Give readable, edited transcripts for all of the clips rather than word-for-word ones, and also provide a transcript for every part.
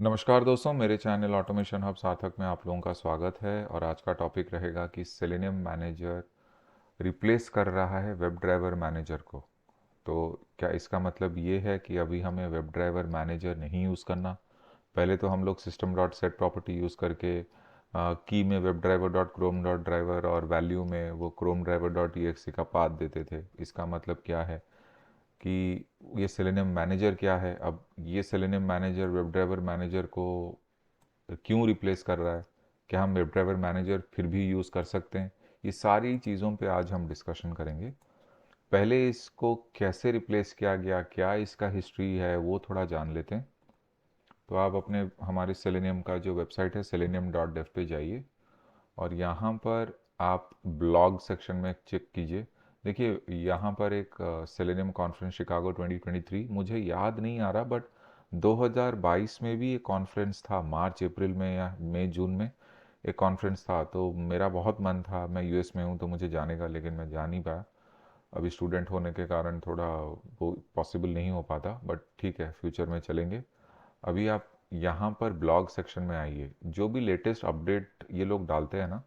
नमस्कार दोस्तों, मेरे चैनल ऑटोमेशन हब सार्थक में आप लोगों का स्वागत है। और आज का टॉपिक रहेगा कि सेलेनियम मैनेजर रिप्लेस कर रहा है वेब ड्राइवर मैनेजर को। तो क्या इसका मतलब ये है कि अभी हमें वेब ड्राइवर मैनेजर नहीं यूज़ करना? पहले तो हम लोग system dot set property use करके की में web driver dot Chrome dot driver और वैल्यू में वो क्रोम ड्राइवर डॉट ई का पाथ देते थे। इसका मतलब क्या है कि ये सेलेनियम मैनेजर क्या है? अब ये selenium manager web driver manager को क्यों रिप्लेस कर रहा है? क्या हम वेब ड्राइवर मैनेजर फिर भी यूज़ कर सकते हैं? ये सारी चीज़ों पे आज हम डिस्कशन करेंगे। पहले इसको कैसे रिप्लेस किया गया, क्या इसका हिस्ट्री है, वो थोड़ा जान लेते हैं। तो आप अपने हमारे सेलेनियम का जो वेबसाइट है सेलेनियम डॉट डेव पे जाइए और यहाँ पर आप ब्लॉग सेक्शन में चेक कीजिए। देखिए यहाँ पर एक सेलेनियम कॉन्फ्रेंस शिकागो 2023, मुझे याद नहीं आ रहा बट 2022 में भी एक कॉन्फ्रेंस था, मार्च अप्रैल में या मई जून में एक कॉन्फ्रेंस था। तो मेरा बहुत मन था, मैं यूएस में हूँ तो मुझे जाने का, लेकिन मैं जा नहीं पाया। अभी स्टूडेंट होने के कारण थोड़ा वो पॉसिबल नहीं हो पाता, बट ठीक है, फ्यूचर में चलेंगे। अभी आप यहाँ पर ब्लॉग सेक्शन में आइए, जो भी लेटेस्ट अपडेट ये लोग डालते हैं ना,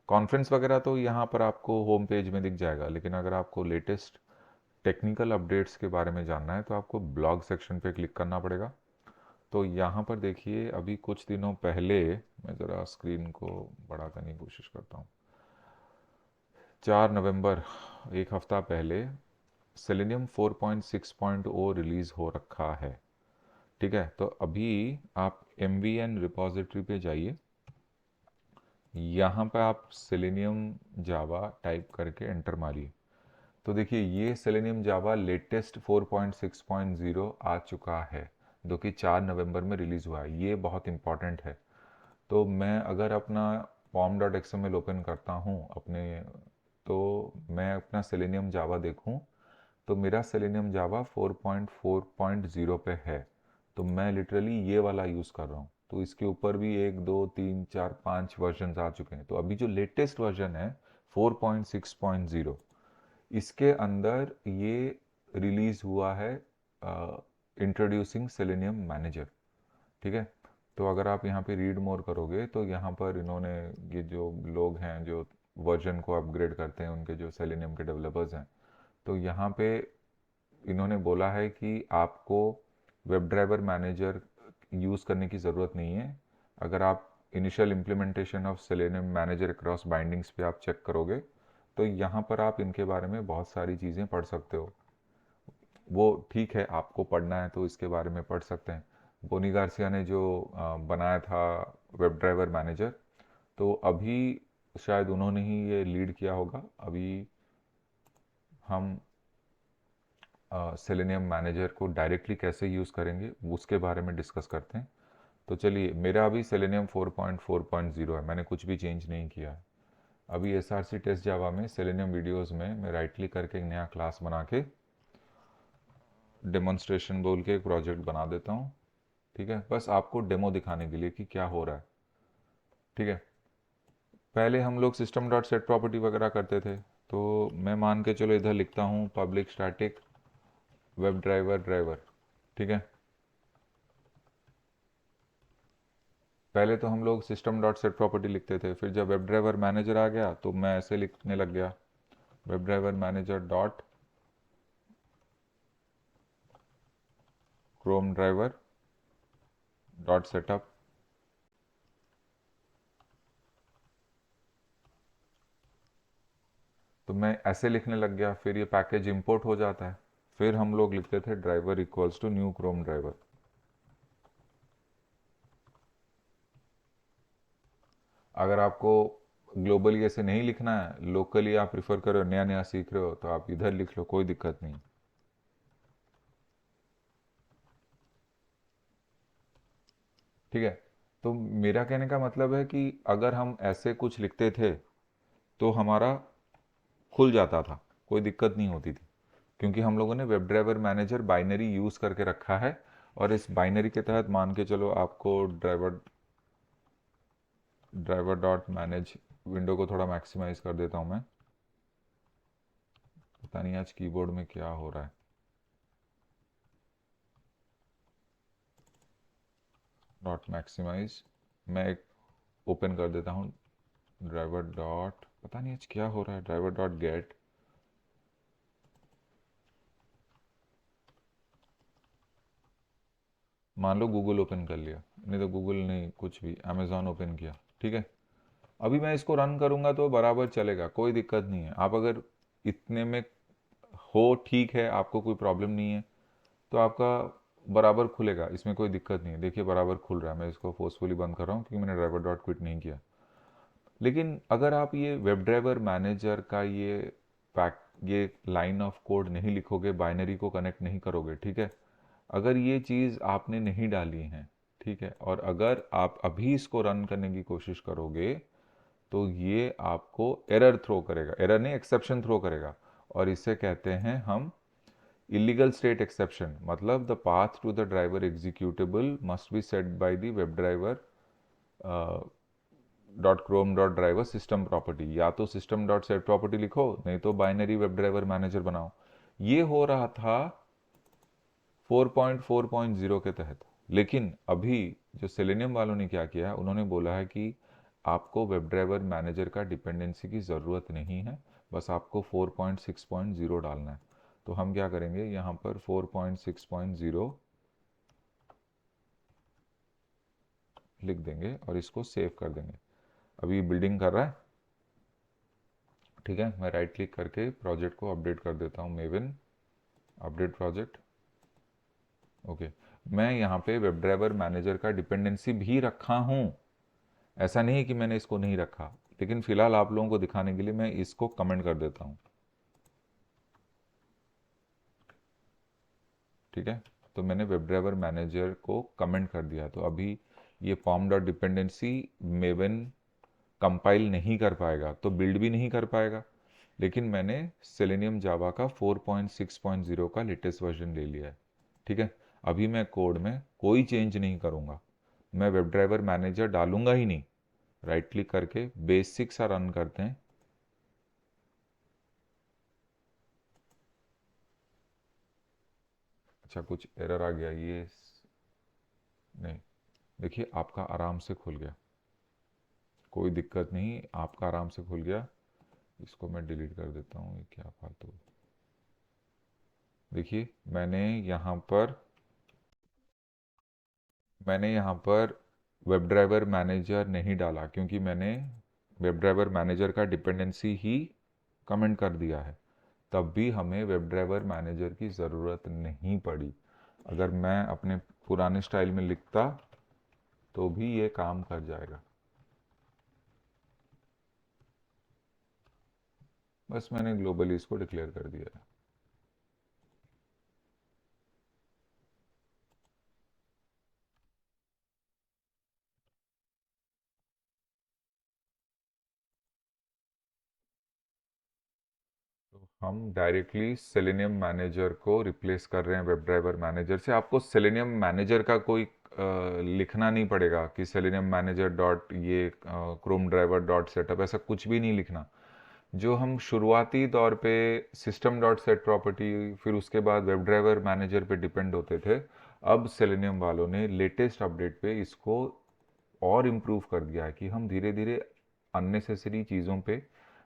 कॉन्फ्रेंस वगैरह तो यहाँ पर आपको होम पेज में दिख जाएगा, लेकिन अगर आपको लेटेस्ट टेक्निकल अपडेट्स के बारे में जानना है तो आपको ब्लॉग सेक्शन पे क्लिक करना पड़ेगा। तो यहाँ पर देखिए, अभी कुछ दिनों पहले, मैं ज़रा स्क्रीन को बड़ा करने की कोशिश करता हूँ, 4 नवंबर, एक हफ्ता पहले सेलेनियम 4.6.0 रिलीज़ हो रखा है। ठीक है, तो अभी आप MVN रिपोजिटरी पे जाइए। यहाँ पे आप सेलेनियम जावा टाइप करके एंटर मारिए। तो देखिए ये सेलेनियम जावा लेटेस्ट 4.6.0 आ चुका है, जो कि 4 नवंबर में रिलीज़ हुआ है। ये बहुत इंपॉर्टेंट है। तो मैं अगर अपना pom.xml ओपन करता हूँ अपने, तो मैं अपना सेलेनियम जावा देखूँ तो मेरा सेलेनियम जावा 4.4.0 पे है। तो मैं लिटरली ये वाला यूज़ कर रहा हूँ। तो इसके ऊपर भी 1 2 3 4 5 वर्जन आ चुके हैं। तो अभी जो लेटेस्ट वर्जन है 4.6.0, इसके अंदर ये रिलीज हुआ है इंट्रोड्यूसिंग सेलेनियम मैनेजर। ठीक है, तो अगर आप यहाँ पे रीड मोर करोगे तो यहाँ पर इन्होंने, ये जो लोग हैं जो वर्जन को अपग्रेड करते हैं, उनके जो सेलेनियम के डेवलपर्स हैं, तो यहाँ पे इन्होंने बोला है कि आपको वेब ड्राइवर मैनेजर यूज़ करने की ज़रूरत नहीं है। अगर आप initial implementation of selenium manager across bindings पे आप चेक करोगे तो यहाँ पर आप इनके बारे में बहुत सारी चीज़ें पढ़ सकते हो। वो ठीक है, आपको पढ़ना है तो इसके बारे में पढ़ सकते हैं। बोनी गार्सिया ने जो बनाया था वेब ड्राइवर मैनेजर, तो अभी शायद उन्होंने ही ये लीड किया होगा। अभी हम सेलेनियम मैनेजर को डायरेक्टली कैसे यूज़ करेंगे उसके बारे में डिस्कस करते हैं। तो चलिए, मेरा अभी सेलेनियम 4.4.0 है, मैंने कुछ भी चेंज नहीं किया है। अभी SRC टेस्ट जावा में सेलेनियम वीडियोस में मैं राइट क्लिक करके एक नया क्लास बना के डेमोन्स्ट्रेशन बोल के एक प्रोजेक्ट बना देता हूँ। ठीक है, बस आपको डेमो दिखाने के लिए कि क्या हो रहा है। ठीक है, पहले हम लोग सिस्टम डॉट सेट प्रॉपर्टी वगैरह करते थे। तो मैं मान के चलो इधर लिखता हूँ public static web driver driver. ठीक है, पहले तो हम लोग सिस्टम डॉट सेट प्रॉपर्टी लिखते थे, फिर जब वेब ड्राइवर मैनेजर आ गया तो मैं ऐसे लिखने लग गया, web driver manager dot Chrome driver dot setup. तो मैं ऐसे लिखने लग गया, फिर ये पैकेज इंपोर्ट हो जाता है। फिर हम लोग लिखते थे driver equals to new Chrome driver. अगर आपको ग्लोबली ऐसे नहीं लिखना है, लोकली आप प्रिफर करो, नया नया सीख रहे हो, तो आप इधर लिख लो, कोई दिक्कत नहीं। ठीक है, तो मेरा कहने का मतलब है कि अगर हम ऐसे कुछ लिखते थे तो हमारा खुल जाता था, कोई दिक्कत नहीं होती थी, क्योंकि हम लोगों ने web driver manager binary use करके रखा है। और इस बाइनरी के तहत मान के चलो आपको driver driver dot manage, window को थोड़ा मैक्सिमाइज कर देता हूँ मैं। पता नहीं आज कीबोर्ड में क्या हो रहा है। डॉट मैक्सिमाइज, मैं एक ओपन कर देता हूँ ड्राइवर डॉट, पता नहीं आज क्या हो रहा है, ड्राइवर डॉट गेट, मान लो गूगल ओपन कर लिया, नहीं तो गूगल नहीं, कुछ भी अमेज़ॉन ओपन किया, ठीक है। अभी मैं इसको रन करूँगा तो बराबर चलेगा, कोई दिक्कत नहीं है। आप अगर इतने में हो, ठीक है, आपको कोई प्रॉब्लम नहीं है, तो आपका बराबर खुलेगा, इसमें कोई दिक्कत नहीं है। देखिए बराबर खुल रहा है, मैं इसको फोर्सफुली बंद कर रहा हूँ क्योंकि मैंने ड्राइवर डॉट क्विट नहीं किया। लेकिन अगर आप ये वेब ड्राइवर मैनेजर का ये लाइन ऑफ कोड नहीं लिखोगे, बाइनरी को कनेक्ट नहीं करोगे, ठीक है, अगर ये चीज़ आपने नहीं डाली है, ठीक है, और अगर आप अभी इसको रन करने की कोशिश करोगे तो ये आपको एरर थ्रो करेगा, एरर नहीं, एक्सेप्शन थ्रो करेगा। और इसे कहते हैं हम इलीगल स्टेट एक्सेप्शन, मतलब the path to the driver executable must be set by the web driver dot Chrome dot driver system property, या तो सिस्टम डॉट सेट प्रॉपर्टी लिखो, नहीं तो बाइनरी वेब ड्राइवर मैनेजर बनाओ। ये हो रहा था 4.4.0 के तहत। लेकिन अभी जो सेलेनियम वालों ने क्या किया है, उन्होंने बोला है कि आपको वेब ड्राइवर मैनेजर का डिपेंडेंसी की ज़रूरत नहीं है, बस आपको 4.6.0 डालना है। तो हम क्या करेंगे, यहाँ पर 4.6.0 लिख देंगे और इसको सेव कर देंगे। अभी बिल्डिंग कर रहा है, ठीक है। मैं राइट क्लिक करके प्रोजेक्ट को अपडेट कर देता हूँ, मेविन अपडेट प्रोजेक्ट, ओके। मैं यहाँ पे वेब ड्राइवर मैनेजर का डिपेंडेंसी भी रखा हूँ, ऐसा नहीं है कि मैंने इसको नहीं रखा, लेकिन फिलहाल आप लोगों को दिखाने के लिए मैं इसको कमेंट कर देता हूँ, ठीक है। तो मैंने वेब ड्राइवर मैनेजर को कमेंट कर दिया, तो अभी ये पॉम डॉट डिपेंडेंसी मेवन कंपाइल नहीं कर पाएगा, तो बिल्ड भी नहीं कर पाएगा। लेकिन मैंने सेलेनियम जावा का 4.6.0 का लेटेस्ट वर्जन ले लिया है, ठीक है। अभी मैं कोड में कोई चेंज नहीं करूँगा, मैं वेब ड्राइवर मैनेजर डालूंगा ही नहीं। राइट क्लिक करके बेसिक सा रन करते हैं। अच्छा, कुछ एरर आ गया, ये नहीं, देखिए आपका आराम से खुल गया, कोई दिक्कत नहीं, आपका आराम से खुल गया। इसको मैं डिलीट कर देता हूँ, ये क्या फालतू। देखिए मैंने यहाँ पर वेब ड्राइवर मैनेजर नहीं डाला, क्योंकि मैंने वेब ड्राइवर मैनेजर का डिपेंडेंसी ही कमेंट कर दिया है, तब भी हमें वेब ड्राइवर मैनेजर की ज़रूरत नहीं पड़ी। अगर मैं अपने पुराने स्टाइल में लिखता तो भी ये काम कर जाएगा। बस मैंने ग्लोबली इसको डिक्लेयर कर दिया है। तो हम डायरेक्टली सेलेनियम मैनेजर को रिप्लेस कर रहे हैं वेब ड्राइवर मैनेजर से। आपको सेलेनियम मैनेजर का कोई लिखना नहीं पड़ेगा कि सेलेनियम मैनेजर डॉट ये क्रोम ड्राइवर डॉट सेटअप, ऐसा कुछ भी नहीं लिखना। जो हम शुरुआती तौर पे सिस्टम डॉट सेट प्रॉपर्टी, फिर उसके बाद वेब ड्राइवर मैनेजर पे डिपेंड होते थे, अब सेलेनियम वालों ने लेटेस्ट अपडेट पे इसको और इम्प्रूव कर दिया है कि हम धीरे धीरे अननेसेसरी चीज़ों पे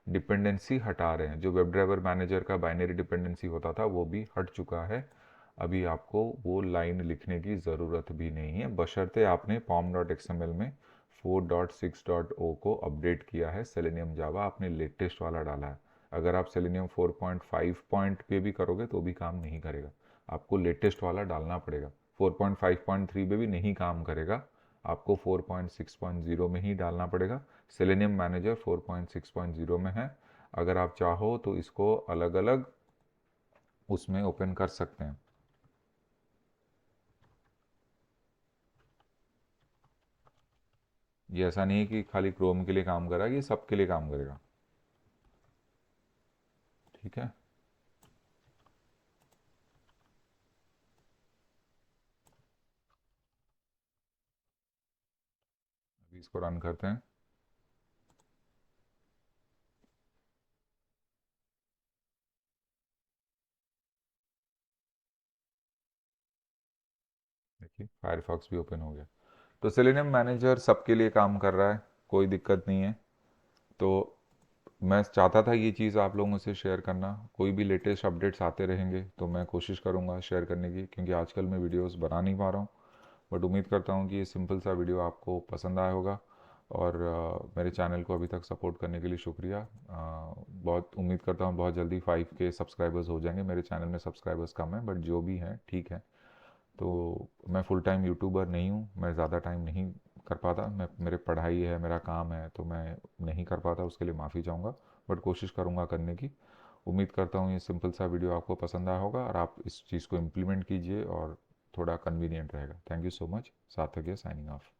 डिपेंडेंसी हटा रहे हैं। जो वेब ड्राइवर मैनेजर का बाइनरी डिपेंडेंसी होता था वो भी हट चुका है। अभी आपको वो लाइन लिखने की ज़रूरत भी नहीं है, बशर्ते आपने पॉम डॉट एक्सएमएल में 4.6.0 को अपडेट किया है, सेलेनियम जावा आपने लेटेस्ट वाला डाला है। अगर आप सेलेनियम 4.5 पॉइंट पे भी करोगे तो भी काम नहीं करेगा, आपको लेटेस्ट वाला डालना पड़ेगा। 4.5.3 पे भी नहीं काम करेगा, आपको 4.6.0 में ही डालना पड़ेगा। सेलेनियम मैनेजर 4.6.0 में है, अगर आप चाहो तो इसको अलग अलग उसमें ओपन कर सकते हैं। ये ऐसा नहीं है कि खाली क्रोम के लिए काम करा, ये सबके लिए काम करेगा, ठीक है। अभी इसको रन करते हैं। देखिए फायरफॉक्स भी ओपन हो गया। तो सेलेनियम मैनेजर सबके लिए काम कर रहा है, कोई दिक्कत नहीं है। तो मैं चाहता था ये चीज़ आप लोगों से शेयर करना। कोई भी लेटेस्ट अपडेट्स आते रहेंगे तो मैं कोशिश करूँगा शेयर करने की, क्योंकि आजकल मैं वीडियोस बना नहीं पा रहा हूँ। बट उम्मीद करता हूँ कि ये सिंपल सा वीडियो आपको पसंद आया होगा। और मेरे चैनल को अभी तक सपोर्ट करने के लिए शुक्रिया। बहुत उम्मीद करता हूँ बहुत जल्दी 5K सब्सक्राइबर्स हो जाएंगे। मेरे चैनल में सब्सक्राइबर्स कम है, बट जो भी हैं ठीक है। तो मैं फुल टाइम यूट्यूबर नहीं हूँ, मैं ज़्यादा टाइम नहीं कर पाता। मैं मेरे पढ़ाई है, मेरा काम है, तो मैं नहीं कर पाता, उसके लिए माफ़ी चाहूँगा। बट कोशिश करूँगा करने की। उम्मीद करता हूँ ये सिंपल सा वीडियो आपको पसंद आया होगा और आप इस चीज़ को इम्प्लीमेंट कीजिए और थोड़ा कन्वीनियंट रहेगा। Thank you so much. सार्थक है साइनिंग ऑफ।